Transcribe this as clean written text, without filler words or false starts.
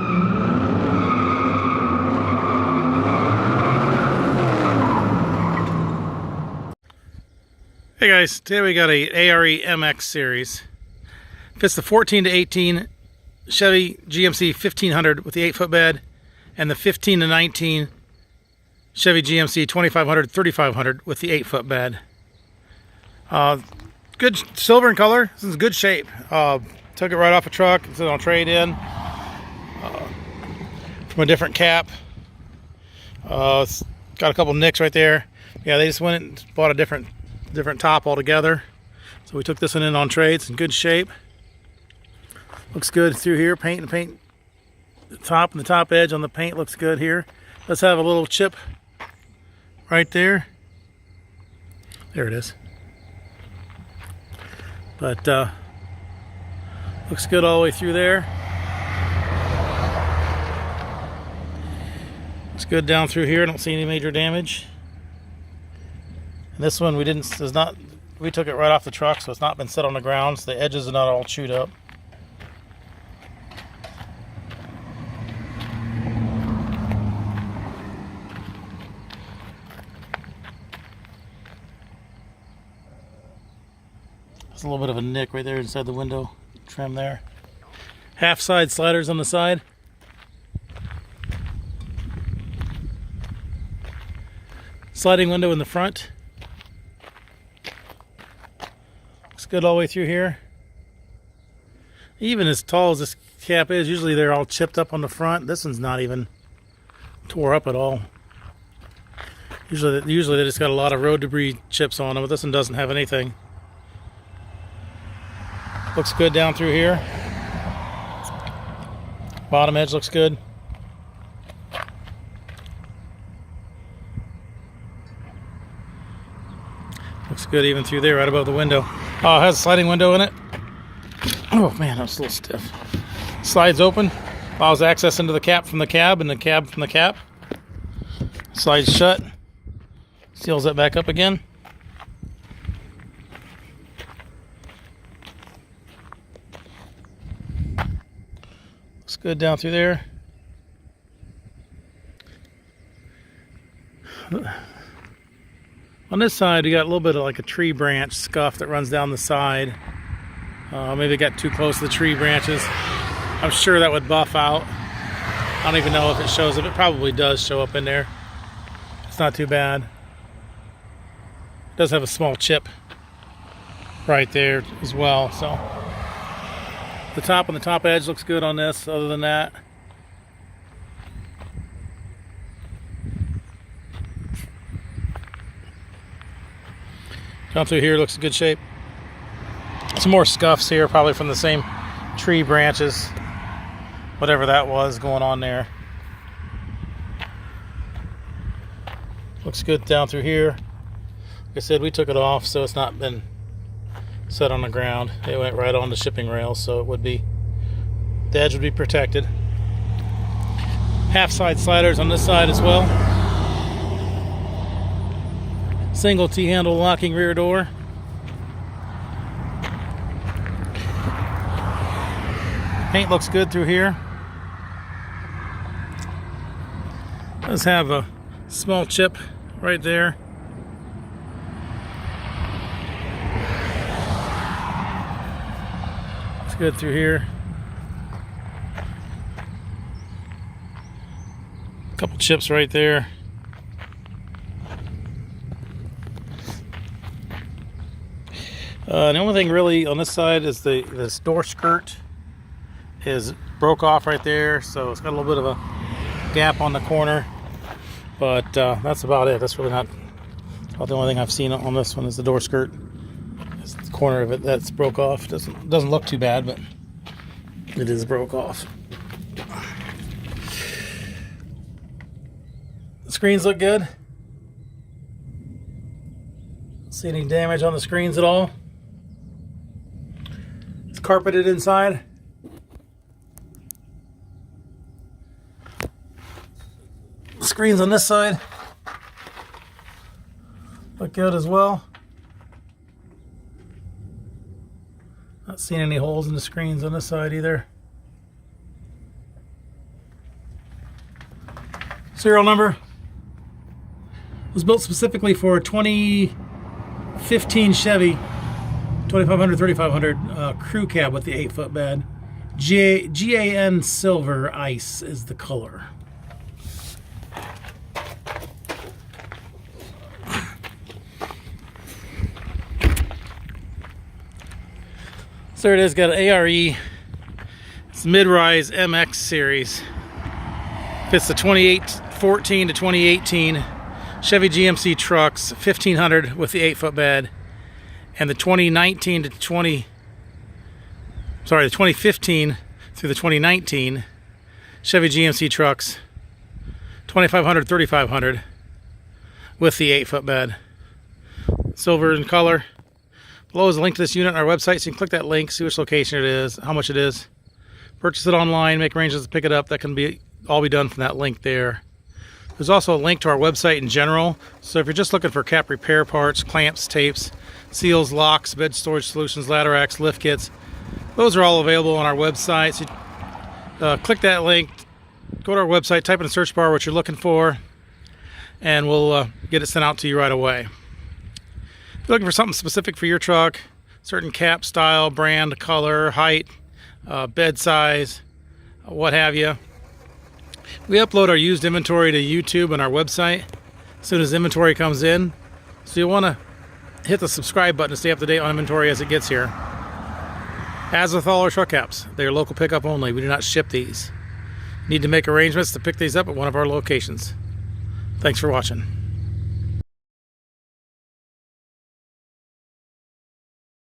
Hey guys, today we got a ARE MX series. Fits the 14 to 18 Chevy GMC 1500 with the 8-foot bed and the 15 to 19 Chevy GMC 2500 3500 with the 8-foot bed. Good silver in color. This is good shape. Took it right off a truck. It's on trade in from a different cap. It's got a couple nicks right there. Yeah, they just went and bought a different top altogether, so we took this one in on trade. It's in good shape, looks good through here. Paint, the top and the top edge on the paint looks good here. Let's have a little chip right there. There it is. But looks good all the way through there. Looks good down through here. I don't see any major damage. This one we took it right off the truck, so it's not been set on the ground, so the edges are not all chewed up. There's a little bit of a nick right there inside the window trim there. Half side sliders on the side. Sliding window in the front. Good all the way through here. Even as tall as this cap is, usually they're all chipped up on the front. This one's not even tore up at all. Usually they just got a lot of road debris chips on them, but this one doesn't have anything. Looks good down through here. Bottom edge looks good. Looks good even through there, right above the window. Oh, it has a sliding window in it. Oh man, that's a little stiff. Slides open, allows access into the cap from the cab and the cab from the cap. Slides shut, seals that back up again. Looks good down through there. On this side, we got a little bit of like a tree branch scuff that runs down the side. Maybe it got too close to the tree branches. I'm sure that would buff out. I don't even know if it shows up. It probably does show up in there. It's not too bad. It does have a small chip right there as well. So the top and the top edge looks good on this. Other than that, down through here looks in good shape. Some more scuffs here, probably from the same tree branches, whatever that was going on there. Looks good down through here. Like I said, we took it off, so it's not been set on the ground. It went right on the shipping rails, so it would be, the edge would be protected. Half side sliders on this side as well. Single T-handle locking rear door. Paint looks good through here. Does have a small chip right there. It's good through here. A couple chips right there. The only thing really on this side is this door skirt is broke off right there, so it's got a little bit of a gap on the corner, but that's about it. That's really not about the only thing I've seen on this one is the door skirt. It's the corner of it that's broke off. Doesn't look too bad, but it is broke off. The screens look good. Don't see any damage on the screens at all. It's carpeted inside. The screens on this side look good as well. Not seeing any holes in the screens on this side either. Serial number was built specifically for a 2015 Chevy 2500 3500 crew cab with the 8-foot bed. GAN Silver Ice is the color. So there it is, got an ARE. It's mid-rise MX series. Fits the 2014 to 2018 Chevy GMC trucks, 1500 with the 8-foot bed, and the 2015 through the 2019 Chevy GMC trucks, 2500 3500 with the 8-foot bed. Silver in color. Below is a link to this unit on our website, so you can click that link, see which location it is, how much it is. Purchase it online, make arrangements to pick it up. That can all be done from that link there. There's also a link to our website in general, so if you're just looking for cap repair parts, clamps, tapes, seals, locks, bed storage solutions, ladder racks, lift kits, those are all available on our website. So click that link, go to our website, type in the search bar what you're looking for, and we'll get it sent out to you right away. If you're looking for something specific for your truck, certain cap style, brand, color, height, bed size, what have you, we upload our used inventory to YouTube and our website as soon as inventory comes in. So you'll want to hit the subscribe button to stay up to date on inventory as it gets here. As with all our truck caps, they are local pickup only. We do not ship these. You need to make arrangements to pick these up at one of our locations. Thanks for watching.